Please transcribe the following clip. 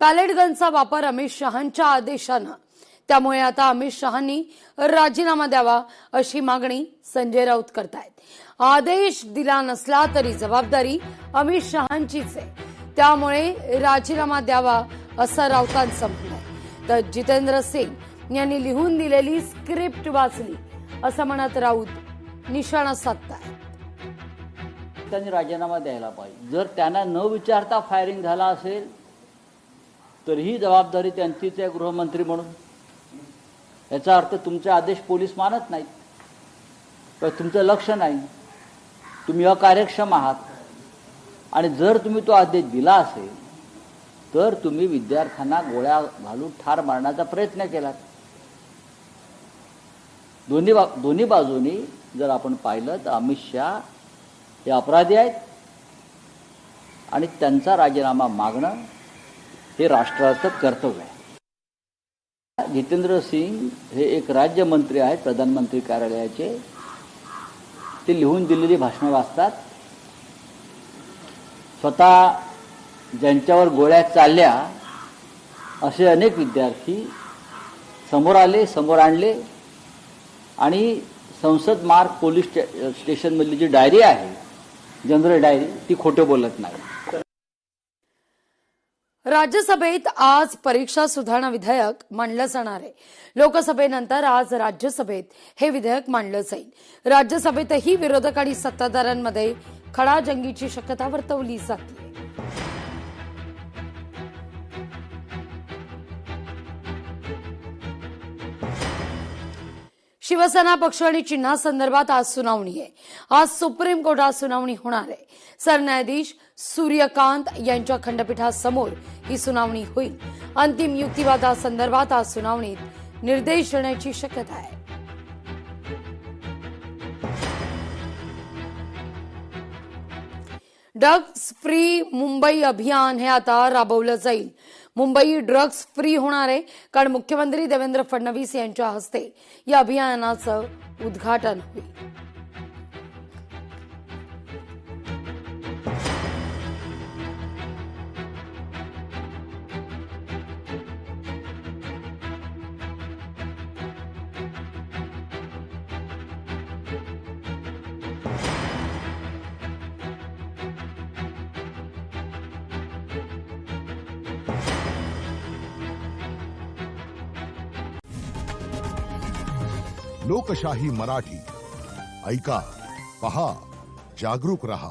Palette गनचा वापर अमित शहांच्या आदेशानं, त्यामुळे आता अमित शहांनी राजीनामा द्यावा अशी मागणी संजय राऊत करतायत। आदेश दिला नसला तरी जबाबदारी अमित शहांचीच आहे, त्यामुळे राजीनामा द्यावा असं राऊतांचं म्हणणं आहे। तर जितेंद्र सिंग यांनी लिहून दिलेली स्क्रिप्ट वाचली असं म्हणत राऊत निशाणा साधतायत। त्यांनी राजीनामा द्यायला पाहिजे। जर त्यांना न विचारता फायरिंग झाला असेल तर ही जबाबदारी त्यांचीच आहे गृहमंत्री म्हणून। याचा अर्थ तुमचे आदेश पोलीस मानत नाहीत, पण तुमचं लक्ष नाही, तुम्ही अकार्यक्षम आहात। आणि जर तुम्ही तो आदेश दिला असेल तर तुम्ही विद्यार्थ्यांना गोळ्या घालून ठार मारण्याचा प्रयत्न केलात। दोन्ही बाजूनी जर आपण पाहिलं तर अमित शहा हे अपराधी आहेत आणि त्यांचा राजीनामा मागणं हे राष्ट्राचं कर्तव्य आहे। जितेंद्र सिंग हे एक राज्यमंत्री आहेत प्रधानमंत्री कार्यालयाचे। ते लिहून दिलेली भाषणं वाचतात, स्वतः ज्यांच्यावर गोळ्या चालल्या असे अनेक विद्यार्थी समोर आणले आणि संसद मार्ग पोलीस स्टेशन मधली जी डायरी आहे, जनरल डायरी, ती खोटे बोलत नाही। राज्यसभेत आज परीक्षा सुधारणा विधेयक मांडलं जाणार आहे। लोकसभेनंतर आज राज्यसभेत हे विधेयक मांडलं जाईल। राज्यसभेतही विरोधक आणि सत्ताधाऱ्यांमध्ये खडाजंगीची शक्यता वर्तवली जाते। शिवसेना पक्ष आणि चिन्हासंदर्भात आज सुनावणी आहे। आज सुप्रीम कोर्टात सुनावणी होणार आहे। सरन्यायाधीश सूर्यकांत यांच्या खंडपीठासमोर ही सुनावणी होईल। अंतिम युक्तिवादासंदर्भात आज सुनावणीत निर्देश देण्याची शक्यता आहे। ड्रग्स फ्री मुंबई अभियान हे आता राबवलं जाईल। मुंबई ड्रग्स फ्री होणार आहे, कारण मुख्यमंत्री देवेंद्र फडणवीस यांच्या हस्ते या अभियानाचं उद्घाटन होईल। लोकशाही मराठी ऐका, पहा, जागरूक रहा।